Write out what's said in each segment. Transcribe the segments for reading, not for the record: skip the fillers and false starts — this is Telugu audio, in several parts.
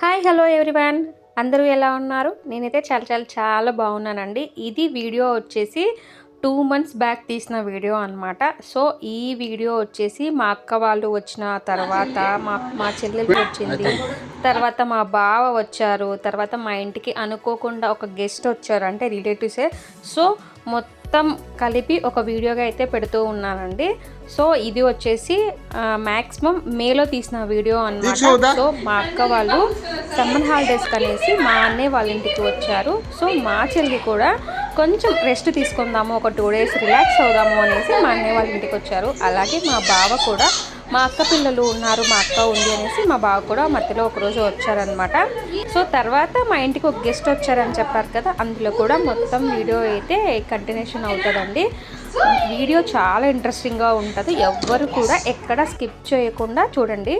హాయ్ హలో ఎవ్రీవన్, అందరూ ఎలా ఉన్నారు? నేనైతే చాలా బాగున్నానండి. ఇది వీడియో వచ్చేసి 2 months బ్యాక్ తీసిన వీడియో అనమాట. సో ఈ వీడియో వచ్చేసి మా అక్క వాళ్ళు వచ్చిన తర్వాత మా చెల్లెలు వచ్చింది, తర్వాత మా బావ వచ్చారు, తర్వాత మా ఇంటికి అనుకోకుండా ఒక గెస్ట్ వచ్చారు, అంటే రిలేటివ్సే. సో మొత్తం కలిపి ఒక వీడియోగా అయితే పెడుతూ ఉన్నానండి. సో ఇది వచ్చేసి మ్యాక్సిమం మేలో తీసిన వీడియో అన్నమాట. సో మా అక్క వాళ్ళు సమ్మర్ హాలిడేస్ అనేసి మా అన్నయ్య వాళ్ళ ఇంటికి వచ్చారు. సో మా చెల్లి కూడా కొంచెం రెస్ట్ తీసుకుందాము, ఒక 2 days రిలాక్స్ అవుదాము అనేసి మా అన్నయ్య వాళ్ళ ఇంటికి వచ్చారు. అలాగే మా బావ కూడా, మా అక్క పిల్లలు ఉన్నారు, మా అక్క ఉంది అనేసి మా బావ కూడా మధ్యలో ఒకరోజు వచ్చారనమాట. సో తర్వాత మా ఇంటికి ఒక గెస్ట్ వచ్చారని చెప్పారు కదా, అందులో కూడా మొత్తం వీడియో అయితే కంటిన్యూషన్ అవుతుందండి. వీడియో చాలా ఇంట్రెస్టింగ్గా ఉంటుంది, ఎవ్వరు కూడా ఎక్కడ స్కిప్ చేయకుండా చూడండి.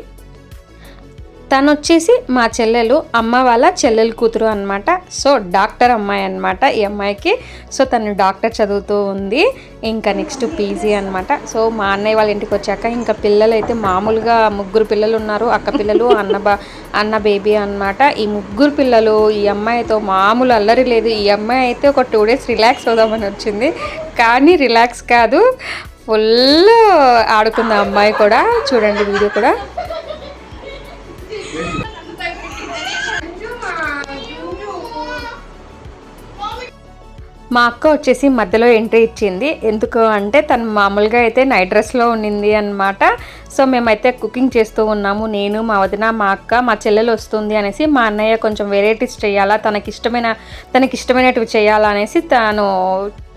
తను వచ్చేసి మా చెల్లెలు, అమ్మ వాళ్ళ చెల్లెలు కూతురు అనమాట. సో డాక్టర్ అమ్మాయి అనమాట ఈ అమ్మాయికి. సో తను డాక్టర్ చదువుతూ ఉంది, ఇంకా నెక్స్ట్ పీజీ అనమాట. సో మా అన్నయ్య వాళ్ళ ఇంటికి వచ్చాక ఇంకా పిల్లలు అయితే మామూలుగా 3 పిల్లలు ఉన్నారు, అక్క పిల్లలు, అన్న బేబీ అనమాట. ఈ 3 పిల్లలు ఈ అమ్మాయితో మామూలు అల్లరి లేదు. ఈ అమ్మాయి అయితే ఒక 2 days రిలాక్స్ అవుదామని వచ్చింది, కానీ రిలాక్స్ కాదు, ఫుల్ ఆడుకుంది అమ్మాయి కూడా. చూడండి వీడియో కూడా. మా అక్క వచ్చేసి మధ్యలో ఎంట్రీ ఇచ్చింది, ఎందుకు అంటే తను మామూలుగా అయితే నైట్ డ్రెస్లో ఉండింది అనమాట. సో మేమైతే కుకింగ్ చేస్తూ ఉన్నాము, నేను, మా వదిన, మా అక్క, మా చెల్లెలు వస్తుంది అనేసి మా అన్నయ్య కొంచెం వెరైటీస్ చేయాలా, తనకిష్టమైనటివి చేయాలా అనేసి తను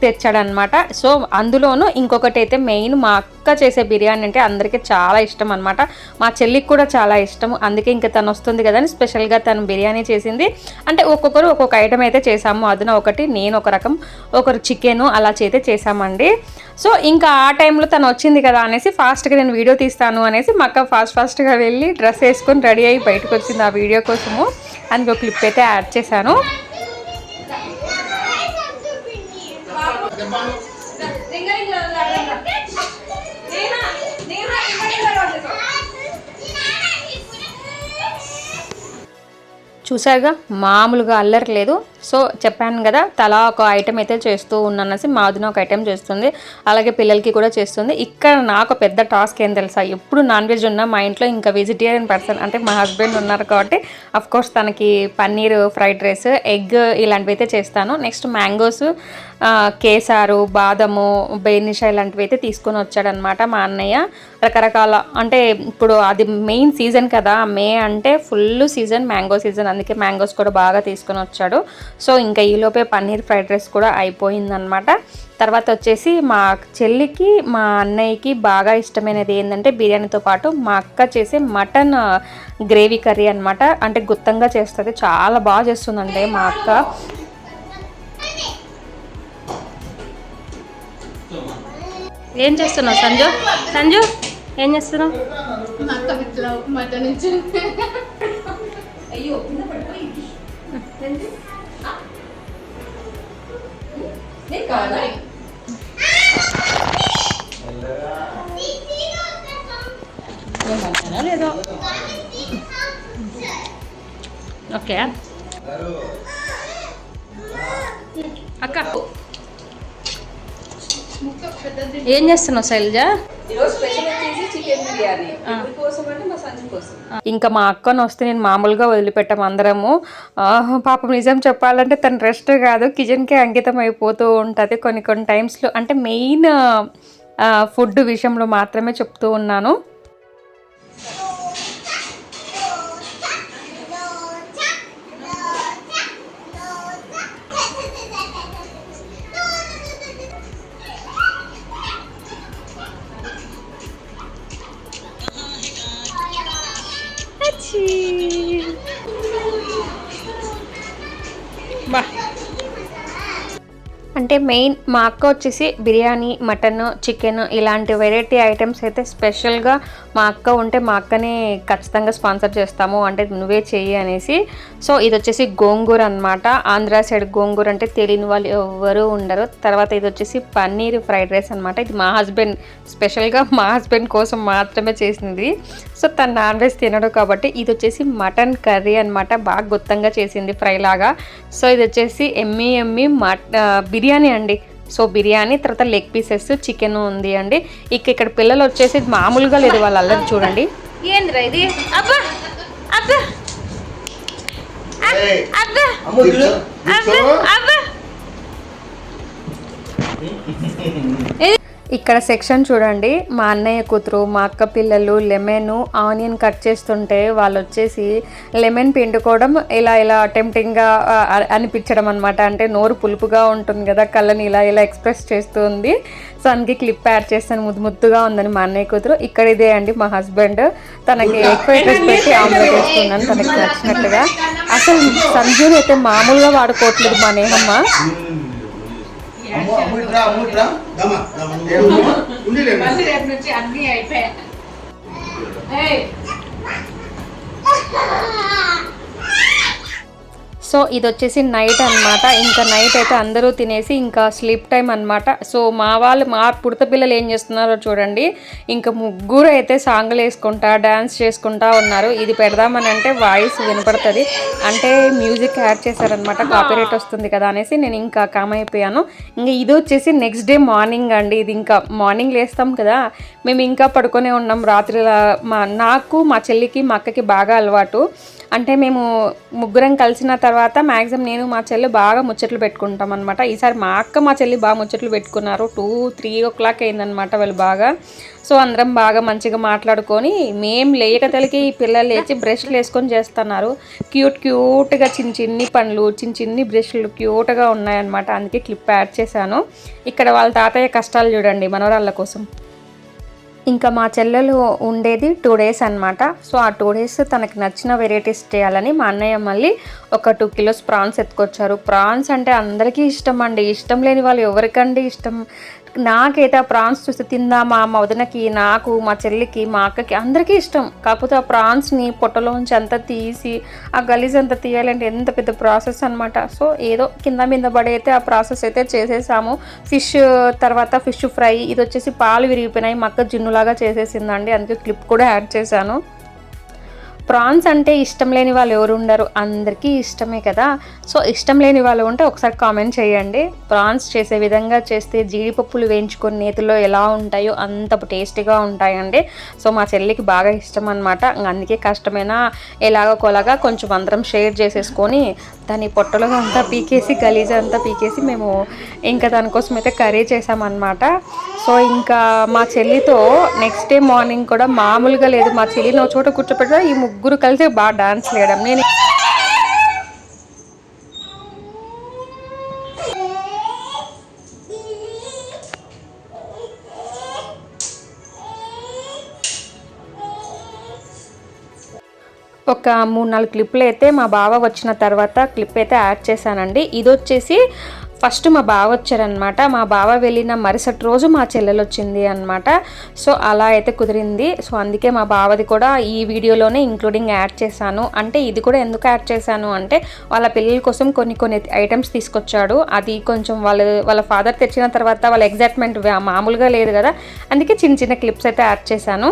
తెచ్చాడనమాట. సో అందులోనూ ఇంకొకటి అయితే మెయిన్, మా అక్క చేసే బిర్యానీ అంటే అందరికీ చాలా ఇష్టం అనమాట, మా చెల్లికి కూడా చాలా ఇష్టం. అందుకే ఇంకా తను వస్తుంది కదా అని స్పెషల్గా తను బిర్యానీ చేసింది. అంటే ఒక్కొక్కరు ఒక్కొక్క ఐటమ్ అయితే చేసాము, అదిన ఒకటి, నేను ఒక రకం, ఒకరు చికెను అలా అయితే చేసామండి. సో ఇంకా ఆ టైంలో తను వచ్చింది కదా అనేసి ఫాస్ట్గా నేను వీడియో తీస్తాను అనేసి మా అక్క ఫాస్ట్గా వెళ్ళి డ్రెస్ వేసుకొని రెడీ అయ్యి బయటకు వచ్చింది ఆ వీడియో కోసము. అందుకు ఒక క్లిప్ అయితే యాడ్ చేశాను. చూసారుగా, మామూలుగా అల్లరి లేదు. సో చెప్పాను కదా, తలా ఒక ఐటెం అయితే చేస్తూ ఉన్నానసి, మా వదిన ఒక ఐటెం చేస్తుంది, అలాగే పిల్లలకి కూడా చేస్తుంది. ఇక్కడ నాకు పెద్ద టాస్క్ ఏం తెలుసా, ఎప్పుడు నాన్ వెజ్ ఉన్నా మా ఇంట్లో ఇంకా వెజిటేరియన్ పర్సన్ అంటే మా హస్బెండ్ ఉన్నారు కాబట్టి అఫ్కోర్స్ తనకి పన్నీర్ ఫ్రైడ్ రైస్, ఎగ్ ఇలాంటివి అయితే చేస్తాను. నెక్స్ట్ మ్యాంగోస్, కేసారు, బాదము, బేనిషా ఇలాంటివి అయితే తీసుకొని వచ్చాడనమాట మా అన్నయ్య. రకరకాల, అంటే ఇప్పుడు అది మెయిన్ సీజన్ కదా, మే అంటే ఫుల్ సీజన్, మ్యాంగో సీజన్, అందుకే మ్యాంగోస్ కూడా బాగా తీసుకొని వచ్చాడు. సో ఇంకా ఈలోపే పన్నీర్ ఫ్రైడ్ రైస్ కూడా అయిపోయిందనమాట. తర్వాత వచ్చేసి మా చెల్లికి, మా అన్నయ్యకి బాగా ఇష్టమైనది ఏంటంటే బిర్యానీతో పాటు మా అక్క చేసే మటన్ గ్రేవీ కర్రీ అనమాట. అంటే గుత్తంగా చేస్తుంది, చాలా బాగా చేస్తుందండి మా అక్క. ఏం చేస్తున్నావు సంజు ఏం చేస్తున్నావు? లేదో ఓకే అక్క, ఏం చేస్తున్నావు శైలజ? ఇంకా మా అక్కను వస్తే నేను మామూలుగా వదిలిపెట్టాము అందరము. పాపం నిజం చెప్పాలంటే తను రెస్ట్ కాదు, కిచెన్కే అంకితం అయిపోతూ ఉంటుంది కొన్ని టైమ్స్లో. అంటే మెయిన్ ఫుడ్ విషయంలో మాత్రమే చెప్తూ ఉన్నాను. అంటే మెయిన్ మా అక్క వచ్చేసి బిర్యానీ, మటన్, చికెన్ ఇలాంటి వెరైటీ ఐటమ్స్ అయితే స్పెషల్గా మా అక్క ఉంటే మా అక్కనే ఖచ్చితంగా స్పాన్సర్ చేస్తాము, అంటే నువ్వే చెయ్యి అనేసి. సో ఇది వచ్చేసి గోంగూర అనమాట. ఆంధ్ర సైడ్ గోంగూర అంటే తెలియని వాళ్ళు ఎవరు ఉండరు. తర్వాత ఇది వచ్చేసి పన్నీర్ ఫ్రైడ్ రైస్ అనమాట. ఇది మా హస్బెండ్ స్పెషల్గా మా హస్బెండ్ కోసం మాత్రమే చేసింది. సో తను నాన్ వెజ్ తినడు కాబట్టి. ఇది వచ్చేసి మటన్ కర్రీ అనమాట, బాగా గుత్తంగా చేసింది ఫ్రై లాగా. సో ఇది వచ్చేసి ఎమ్మి బిర్యానీ అండి. సో బిర్యానీ, తర్వాత లెగ్ పీసెస్, చికెన్ ఉంది అండి. ఇక్కడ పిల్లలు వచ్చేసి మామూలుగా లేదు, వాళ్ళు అల్లరి చూడండి. ఏంద్రా ఇది? అబ్బా అబ్బా అబ్బా అబ్బా. ఇక్కడ సెక్షన్ చూడండి, మా అన్నయ్య కూతురు, మా అక్క పిల్లలు లెమన్ ఆనియన్ కట్ చేస్తుంటే వాళ్ళు వచ్చేసి లెమన్ పిండుకోవడం ఇలా టెంప్టింగ్గా అనిపించడం అనమాట. అంటే నోరు పులుపుగా ఉంటుంది కదా, కళ్ళని ఇలా ఎక్స్ప్రెస్ చేస్తుంది. సో అందుకే క్లిప్ యాడ్ చేస్తాను, ముద్దుగా ఉందని మా అన్నయ్య కూతురు. ఇక్కడ ఇదే అండి మా హస్బెండ్, తనకి ఎక్కువ ఇంట్రెస్ట్ పెట్టి ఆమ్లెట్ వేస్తున్నాను తనకి నచ్చినట్టుగా. అసలు సంజూని అయితే మామూలుగా వాడుకోవట్లేదు మా నేహమ్మ. సో ఇది వచ్చేసి నైట్ అనమాట. ఇంకా నైట్ అయితే అందరూ తినేసి ఇంకా స్లీప్ టైం అనమాట. సో మా పుడత పిల్లలు ఏం చేస్తున్నారో చూడండి. ఇంకా ముగ్గురు అయితే సాంగ్లు వేసుకుంటా డ్యాన్స్ చేసుకుంటా ఉన్నారు. ఇది పెడదామని అంటే వాయిస్ వినపడుతుంది, అంటే మ్యూజిక్ యాడ్ చేశారనమాట, కాపీరైట్ వస్తుంది కదా అనేసి నేను ఇంకా కామ్ అయిపోయాను. ఇంకా ఇది వచ్చేసి నెక్స్ట్ డే మార్నింగ్ అండి. ఇది ఇంకా మార్నింగ్ లేస్తాం కదా, మేము ఇంకా పడుకొనే ఉన్నాం రాత్రి. నాకు మా చెల్లికి మా అక్కకి బాగా అలవాటు, అంటే మేము ముగ్గురం కలిసిన తర్వాత మ్యాక్సిమం నేను మా చెల్లి బాగా ముచ్చట్లు పెట్టుకుంటాం అనమాట. ఈసారి మా అక్క మా చెల్లి బాగా ముచ్చట్లు పెట్టుకున్నారు. 2-3 o'clock అయిందనమాట వాళ్ళు బాగా. సో అందరం బాగా మంచిగా మాట్లాడుకొని మేము లేకతలకి పిల్లలు లేచి బ్రష్లు వేసుకొని చేస్తున్నారు. క్యూట్గా చిన్ని పనులు, చిన్ని బ్రష్లు క్యూట్గా ఉన్నాయన్నమాట. అందుకే క్లిప్ యాడ్ చేశాను. ఇక్కడ వాళ్ళ తాతయ్య కష్టాలు చూడండి మనవరాళ్ళ కోసం. ఇంకా మా చెల్లెలు ఉండేది 2 days అనమాట. సో ఆ 2 days తనకి నచ్చిన వెరైటీస్ చేయాలని మా అన్నయ్య మళ్ళీ ఒక 2 kilos ప్రాన్స్ ఎత్తుకొచ్చారు. ప్రాన్స్ అంటే అందరికీ ఇష్టం అండి, ఇష్టం లేని వాళ్ళు ఎవరికండి ఇష్టం. నాకైతే ఆ ప్రాన్స్ చూస్తే తిందామా, మా వదినకి, నాకు, మా చెల్లికి, మా అక్కకి అందరికీ ఇష్టం. కాకపోతే ఆ ప్రాన్స్ని పొట్టలోంచి అంతా తీసి ఆ గలీజ్ అంతా తీయాలంటే ఎంత పెద్ద ప్రాసెస్ అనమాట. సో ఏదో కింద మీద పడి అయితే ఆ ప్రాసెస్ అయితే చేసేసాము. తర్వాత ఫిష్ ఫ్రై, ఇది వచ్చేసి పాలు విరిగిపోయినాయి, మా అక్క జిన్నులాగా చేసేసిందండి, అందుకే క్లిప్ కూడా యాడ్ చేశాను. ప్రాన్స్ అంటే ఇష్టం లేని వాళ్ళు ఎవరు ఉండరు, అందరికీ ఇష్టమే కదా. సో ఇష్టం లేని వాళ్ళు ఉంటే ఒకసారి కామెంట్ చేయండి. ప్రాన్స్ చేసే విధంగా చేస్తే జీడిపప్పులు వేయించుకొని నేతిలో ఎలా ఉంటాయో అంత టేస్టీగా ఉంటాయండి. సో మా చెల్లికి బాగా ఇష్టం అనమాట. అందుకే కష్టమైనా ఎలాగోలాగా కొంచెం అందరం షేర్ చేసేసుకొని దాని పొట్టలో అంతా పీకేసి గలీజ అంతా పీకేసి మేము ఇంకా దానికోసం అయితే కర్రీ చేసామన్నమాట. సో ఇంకా మా చెల్లితో నెక్స్ట్ డే మార్నింగ్ కూడా మామూలుగా లేదు. మా చెల్లిని ఒక చోట కూర్చోపెట్టా ఈ ముగ్గురు కలిసి బాగా డాన్స్ వేయడం. నేను ఒక 3-4 క్లిప్లు అయితే మా బావ వచ్చిన తర్వాత క్లిప్ అయితే యాడ్ చేశానండి. ఇది వచ్చేసి ఫస్ట్ మా బావ వచ్చారనమాట. మా బావ వెళ్ళిన మరుసటి రోజు మా చెల్లెలు వచ్చింది అనమాట. సో అలా అయితే కుదిరింది. సో అందుకే మా బావది కూడా ఈ వీడియోలోనే ఇంక్లూడింగ్ యాడ్ చేశాను. అంటే ఇది కూడా ఎందుకు యాడ్ చేశాను అంటే వాళ్ళ పిల్లల కోసం కొన్ని ఐటమ్స్ తీసుకొచ్చాడు. అది కొంచెం వాళ్ళ ఫాదర్ తెచ్చిన తర్వాత వాళ్ళ ఎగ్జైట్మెంట్ మామూలుగా లేదు కదా, అందుకే చిన్న క్లిప్స్ అయితే యాడ్ చేశాను.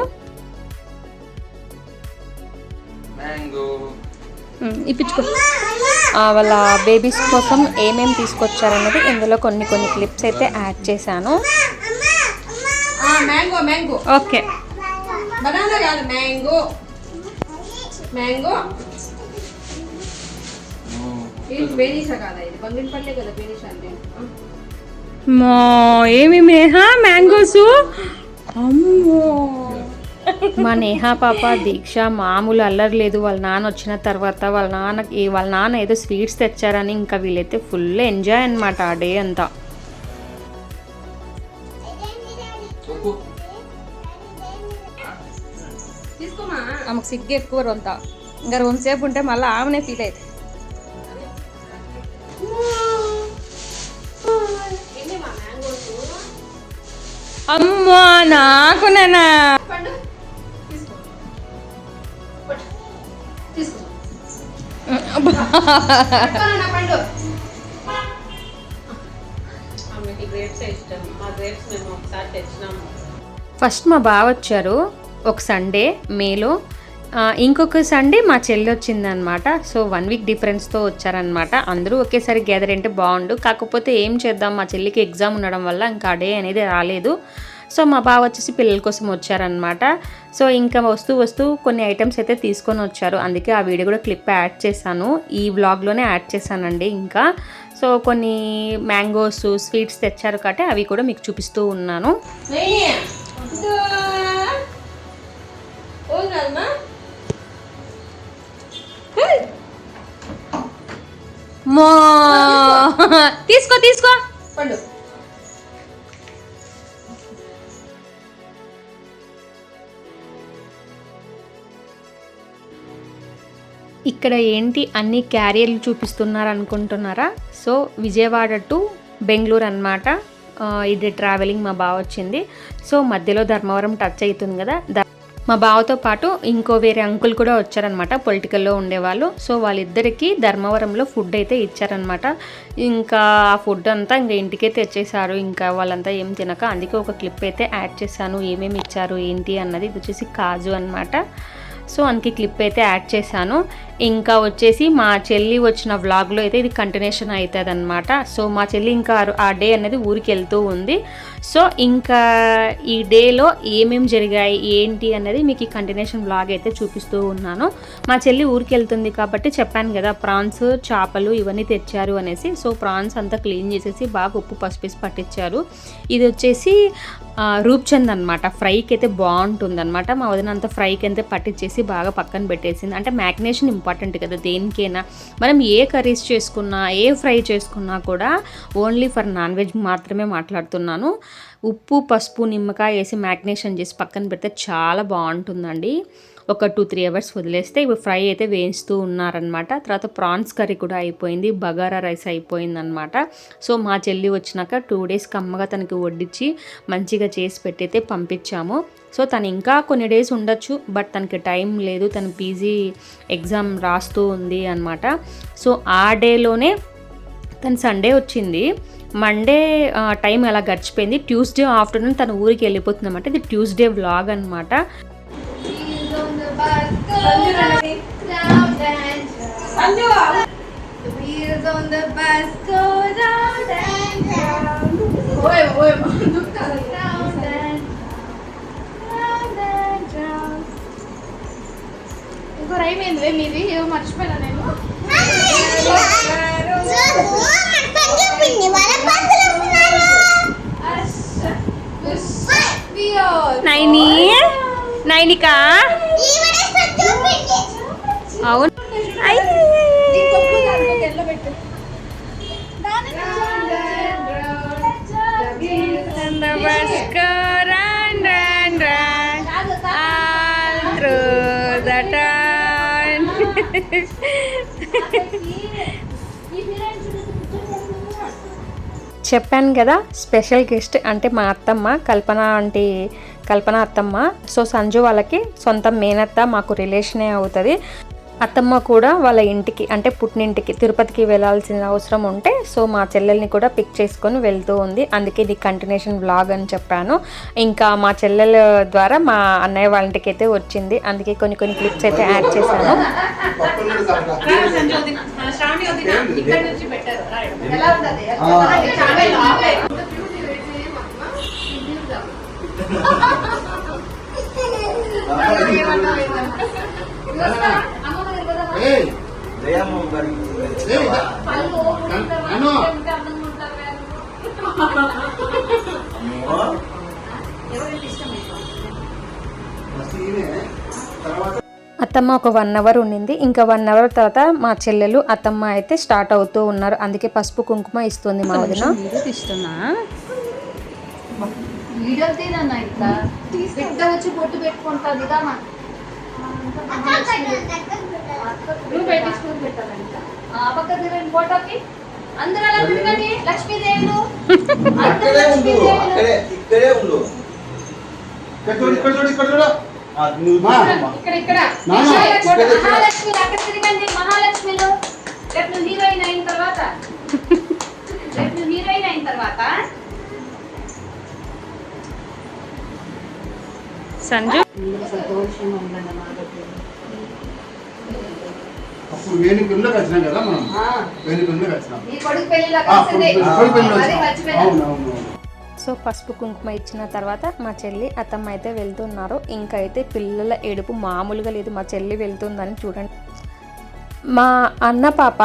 ఇప్పించుకో. వాళ్ళ బేబీస్ కోసం ఏమేమి తీసుకొచ్చారన్నది ఇందులో కొన్ని క్లిప్స్ అయితే యాడ్ చేశాను. ఓకే, ఏమి మ్యాంగోస్. అమ్మో, మా నేహా పాప దీక్ష మామూలు అల్లరి లేదు. వాళ్ళ నాన్న వచ్చిన తర్వాత వాళ్ళ నాన్న ఏదో స్వీట్స్ తెచ్చారని ఇంకా వీళ్ళైతే ఫుల్ ఎంజాయ్ అనమాట ఆ డే అంతా. ఆమెకు సిగ్గు ఎక్కువ రొంత, ఇంకా రొంతసేపు ఉంటే మళ్ళీ ఆమెనే ఫీల్ అవుతుంది. అమ్మా నాకునేనా ఫస్ట్ మా బావ వచ్చారు ఒక సండే మేలో, ఇంకొక సండే మా చెల్లి వచ్చిందనమాట. సో 1 వీక్ డిఫరెన్స్తో వచ్చారనమాట. అందరూ ఒకేసారి గ్యాదర్ అంటే బాగుండు, కాకపోతే ఏం చేద్దాం, మా చెల్లికి ఎగ్జామ్ ఉండడం వల్ల ఇంకా డే అనేది రాలేదు. సో మా బావ వచ్చేసి పిల్లల కోసం వచ్చారనమాట. సో ఇంకా వస్తూ కొన్ని ఐటమ్స్ అయితే తీసుకొని వచ్చారు, అందుకే ఆ వీడియో కూడా క్లిప్ యాడ్ చేశాను, ఈ వ్లాగ్లోనే యాడ్ చేశానండి. ఇంకా సో కొన్ని మ్యాంగోస్ స్వీట్స్ తెచ్చారు కాబట్టి అవి కూడా మీకు చూపిస్తూ ఉన్నాను. తీసుకో పండు. ఇక్కడ ఏంటి అన్ని క్యారియర్లు చూపిస్తున్నారు అనుకుంటున్నారా? సో విజయవాడ టు బెంగళూరు అనమాట. ఇది ట్రావెలింగ్ మా బావ వచ్చింది. సో మధ్యలో ధర్మవరం టచ్ అవుతుంది కదా, మా బావతో పాటు ఇంకో వేరే అంకుల్ కూడా వచ్చారనమాట, పొలిటికల్లో ఉండేవాళ్ళు. సో వాళ్ళిద్దరికీ ధర్మవరంలో ఫుడ్ అయితే ఇచ్చారనమాట. ఇంకా ఆ ఫుడ్ అంతా ఇంకా ఇంటికే తెచ్చేసారు, ఇంకా వాళ్ళంతా ఏం తినక. అందుకే ఒక క్లిప్ అయితే యాడ్ చేశాను, ఏమేమి ఇచ్చారు ఏంటి అన్నది. ఇది వచ్చేసి కాజు అనమాట. సో అందుకే క్లిప్ అయితే యాడ్ చేశాను. ఇంకా వచ్చేసి మా చెల్లి వచ్చిన వ్లాగ్లో అయితే ఇది కంటిన్యూషన్ అవుతుంది అనమాట. సో మా చెల్లి ఇంకా ఆ డే అనేది ఊరికి వెళ్తూ ఉంది. సో ఇంకా ఈ డేలో ఏమేమి జరిగాయి ఏంటి అనేది మీకు ఈ కంటిన్యూషన్ వ్లాగ్ అయితే చూపిస్తూ ఉన్నాను. మా చెల్లి ఊరికి వెళ్తుంది కాబట్టి చెప్పాను కదా, ప్రాన్స్ చేపలు ఇవన్నీ తెచ్చారు అనేసి. సో ప్రాన్స్ అంతా క్లీన్ చేసేసి బాగా ఉప్పు పసుపేసి పట్టించారు. ఇది వచ్చేసి రూప్చంద్ అనమాట, ఫ్రైకి అయితే బాగుంటుంది అనమాట. మా వదిన అంతా ఫ్రైకి అయితే పట్టించేసి బాగా పక్కన పెట్టేసింది. అంటే మ్యాగ్నేషన్ ఇంపార్టెంట్ కదా దేనికైనా, మనం ఏ కర్రీస్ చేసుకున్నా ఏ ఫ్రై చేసుకున్నా కూడా ఓన్లీ ఫర్ నాన్ వెజ్ మాత్రమే మాట్లాడుతున్నాను. ఉప్పు పసుపు నిమ్మకాయ వేసి మ్యాగ్నేషన్ చేసి పక్కన పెడితే చాలా బాగుంటుందండి. ఒక 2-3 అవర్స్ వదిలేస్తే ఇప్పుడు ఫ్రై అయితే వేయిస్తూ ఉన్నారనమాట. తర్వాత ప్రాన్స్ కర్రీ కూడా అయిపోయింది, బగారా రైస్ అయిపోయిందనమాట. సో మా చెల్లి వచ్చినాక 2 డేస్ కమ్మగా తనకి వడ్డించి మంచిగా చేసి పెట్టయితే పంపించాము. సో తను ఇంకా కొన్ని డేస్ ఉండొచ్చు, బట్ తనకి టైం లేదు, తను పీజీ ఎగ్జామ్ రాస్తూ ఉంది అనమాట. సో ఆ డేలోనే తను సండే వచ్చింది, మండే టైం అలా గడిచిపోయింది. ట్యూస్డే ఆఫ్టర్నూన్ తను ఊరికి వెళ్ళిపోతుందన్నమాట. ఇది ట్యూస్డే వ్లాగ్ అనమాట. ఇంకో రైమ్ ఏంది మీది, ఏమో మర్చిపోయినా నేను. నైనికా అవును చెప్పాను కదా స్పెషల్ గెస్ట్ అంటే మా అత్తమ్మ కల్పన అత్తమ్మ. సో సంజు వాళ్ళకి సొంత మేనత్త, మాకు రిలేషనే అవుతుంది. అత్తమ్మ కూడా వాళ్ళ ఇంటికి అంటే పుట్టినింటికి తిరుపతికి వెళ్ళాల్సిన అవసరం ఉంటే సో మా చెల్లెల్ని కూడా పిక్ చేసుకొని వెళ్తూ ఉంది. అందుకే ఇది కంటిన్యూషన్ వ్లాగ్ అని చెప్పాను. ఇంకా మా చెల్లెల ద్వారా మా అన్నయ్య వాళ్ళ ఇంటికి అయితే వచ్చింది, అందుకే కొన్ని క్లిప్స్ అయితే యాడ్ చేశాను. అత్తమ్మ ఒక 1 అవర్ ఉండింది. ఇంకా 1 అవర్ తర్వాత మా చెల్లెలు అత్తమ్మ అయితే స్టార్ట్ అవుతూ ఉన్నారు. అందుకే పసుపు కుంకుమ ఇస్తుంది మా వదిన. వీడియో తీరన్నా ఇట్లా బిడ్డ వచ్చి బొట్టు పెట్టుకుంటుంది కదా, నువ్వు పెట్టించుకుని పెట్టాలంట. ఆ పక్క తిరగండి ఫోటోకి అందరూ అలా తిరగండి. లక్ష్మీదేవులు ఇక్కడ మహాలక్ష్మి అక్కడ తిరగండి. మహాలక్ష్మిలు రేపు నువ్వు హీరోయిన్ అయిన తర్వాత సంజు అప్పుడు వేణి పెళ్ళిలోకి వచ్చినాం కదా మనం. వేణి పెళ్ళిలోకి వచ్చినాం. నీ కొడుకు పెళ్ళిలో కలిసింది. కొడుకు పెళ్ళిలో అది వచ్చినాం. మర్చిపోయినా. అవును. సో పసుపు కుంకుమ ఇచ్చిన తర్వాత మా చెల్లి అత్తమ్మ అయితే వెళ్తున్నారు. ఇంకా అయితే పిల్లల ఏడుపు మామూలుగా లేదు. మా చెల్లి వెళ్తుందని చూడండి. మా అన్న పాప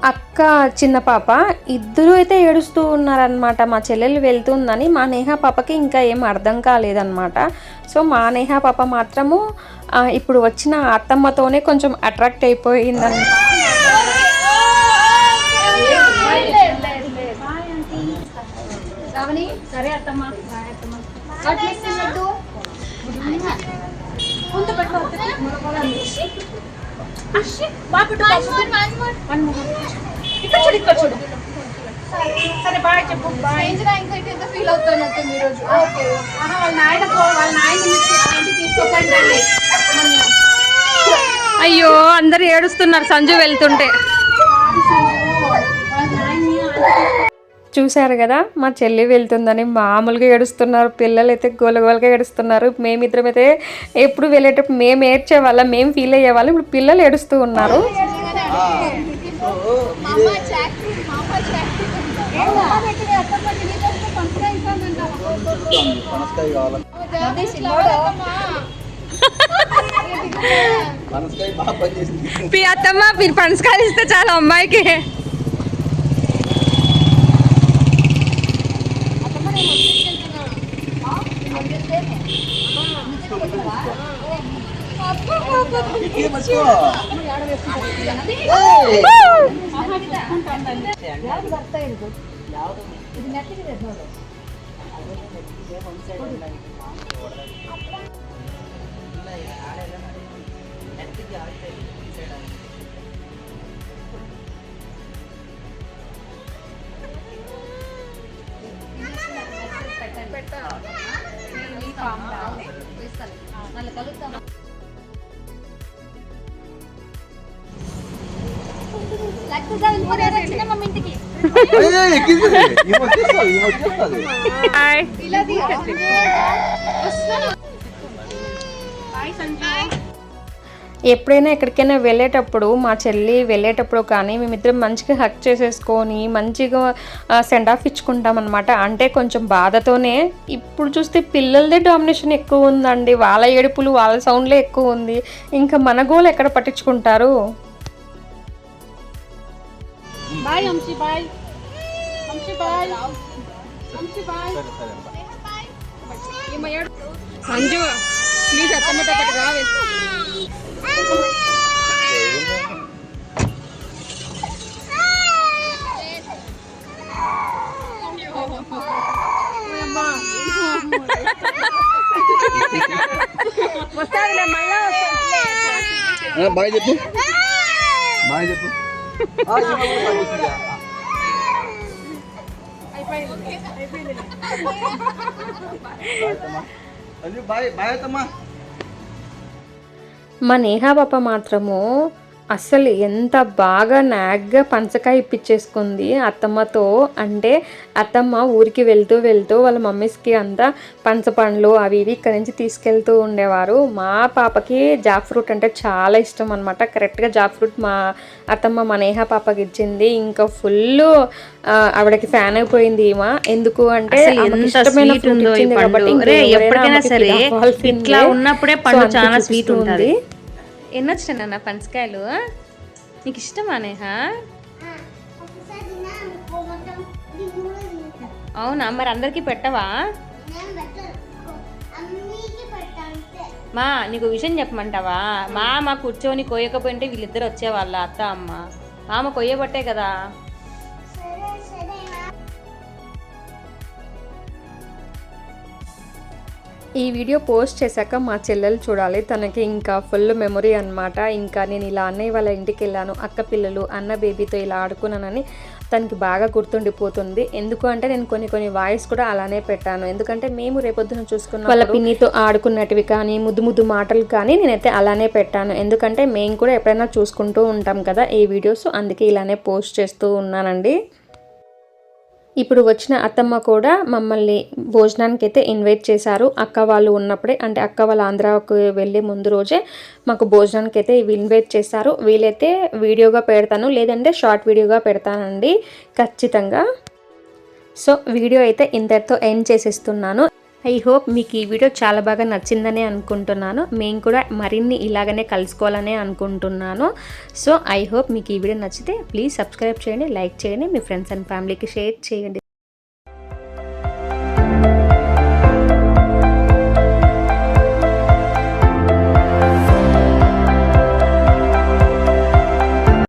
అక్క చిన్న పాప ఇద్దరు అయితే ఏడుస్తూ ఉన్నారనమాట. మా చెల్లెలు వెళ్తుందని. మా నేహా పాపకి ఇంకా ఏం అర్థం కాలేదన్నమాట. సో మా నేహా పాప మాత్రము ఇప్పుడు వచ్చిన అత్తమ్మతోనే కొంచెం అట్రాక్ట్ అయిపోయిందన్నమాట. సరే అత్తమ్మ. ఇక్కడ చూడు. సరే బాయ్ చెప్పు. ఫీల్ అవుతున్నట్టు ఈరోజు. వాళ్ళ నాయన తీసుకోకండి. అయ్యో అందరు ఏడుస్తున్నారు సంజు వెళ్తుంటే. చూశారు కదా మా చెల్లి వెళ్తుందని మామూలుగా ఏడుస్తున్నారు. పిల్లలు అయితే గోలగోలగా ఏడుస్తున్నారు. మేమిద్దరం అయితే ఎప్పుడు వెళ్ళేటప్పుడు మేము ఏడ్చేవాళ్ళం, మేము ఫీల్ అయ్యేవాళ్ళం. ఇప్పుడు పిల్లలు ఏడుస్తూ ఉన్నారు. అత్తమ్మ మీరు పనసకాయలు ఇస్తే చాలా అమ్మాయికి. ఎప్పుడైనా ఎక్కడికైనా వెళ్ళేటప్పుడు మా చెల్లి వెళ్ళేటప్పుడు కానీ మేమిద్దరం మంచిగా హక్ చేసేసుకొని మంచిగా సెండ్ ఆఫ్ ఇచ్చుకుంటాం అనమాట. అంటే కొంచెం బాధతోనే. ఇప్పుడు చూస్తే పిల్లలదే డామినేషన్ ఎక్కువ ఉందండి. వాళ్ళ ఏడుపులు వాళ్ళ సౌండ్లే ఎక్కువ ఉంది. ఇంకా మన గోలు ఎక్కడ పట్టించుకుంటారు. Bye Anshi. Bye Anshi. Bye Anshi. Bye Sanju please అత్తమ్మతో పాటు రావే. బాయ్ చెప్పు. బాయ్ చెప్పు. మా నేహా పాప మాత్రము అస్సలు ఎంత బాగా నాగ్గా పంచకాయ ఇప్పించేసుకుంది అత్తమ్మతో. అంటే అత్తమ్మ ఊరికి వెళ్తూ వాళ్ళ మమ్మీస్కి అంతా పంచపండ్లు అవి ఇవి ఇక్కడి నుంచి తీసుకెళ్తూ ఉండేవారు. మా పాపకి జాక్ ఫ్రూట్ అంటే చాలా ఇష్టం అనమాట. కరెక్ట్గా జాక్ ఫ్రూట్ మా అత్తమ్మ మా నేహా పాపకి ఇచ్చింది. ఇంకా ఫుల్ ఆవిడకి ఫ్యాన్ అయిపోయింది ఈమె. ఎందుకు అంటే ఇష్టమైన ఫ్రూట్ ఇచ్చింది కాబట్టి ఇట్లా ఉన్నప్పుడే పండు చాలా స్వీట్ ఉంటుంది. ఎన్నొచ్చినా పనసకాయలు నీకు ఇష్టమా నేహా? అవునా, మరి అందరికి పెట్టవా? మా నీకు విషయం చెప్పమంటావా? మామ కూర్చొని కొయ్యకపోయింటే వీళ్ళిద్దరు వచ్చేవాళ్ళ అత్త అమ్మ. మామ కొయ్యబట్టే కదా. ఈ వీడియో పోస్ట్ చేశాక మా చెల్లెలు చూడాలి, తనకి ఇంకా ఫుల్ మెమొరీ అనమాట. ఇంకా నేను ఇలా అన్నయ్య వాళ్ళ ఇంటికి వెళ్ళాను, అక్క పిల్లలు అన్న బేబీతో ఇలా ఆడుకున్నానని తనకి బాగా గుర్తుండిపోతుంది. ఎందుకు అంటే నేను కొన్ని వాయిస్ కూడా అలానే పెట్టాను, ఎందుకంటే మేము రేపొద్దున చూసుకున్న వాళ్ళ పిన్నితో ఆడుకున్నటివి కానీ ముద్దు మాటలు కానీ నేనైతే అలానే పెట్టాను. ఎందుకంటే మేము కూడా ఎప్పుడైనా చూసుకుంటూ ఉంటాం కదా ఈ వీడియోస్, అందుకే ఇలానే పోస్ట్ చేస్తూ ఉన్నానండి. ఇప్పుడు వచ్చిన అత్తమ్మ కూడా మమ్మల్ని భోజనానికి అయితే ఇన్వైట్ చేశారు. అక్క వాళ్ళు ఉన్నప్పుడే, అంటే అక్క వాళ్ళ ఆంధ్రాకు వెళ్ళే ముందు రోజే మాకు భోజనానికి అయితే ఇన్వైట్ చేశారు. వీలైతే వీడియోగా పెడతాను, లేదంటే షార్ట్ వీడియోగా పెడతానండి ఖచ్చితంగా. సో వీడియో అయితే ఇంతటితో ఎండ్ చేసేస్తున్నాను. ఐ హోప్ మీకు ఈ వీడియో చాలా బాగా నచ్చిందనే అనుకుంటున్నాను. మేము కూడా మరిన్ని ఇలాగనే కలుసుకోవాలనే అనుకుంటున్నాను. సో ఐ హోప్ మీకు ఈ వీడియో నచ్చితే ప్లీజ్ సబ్స్క్రైబ్ చేయండి, లైక్ చేయండి, మీ ఫ్రెండ్స్ అండ్ ఫ్యామిలీకి షేర్ చేయండి.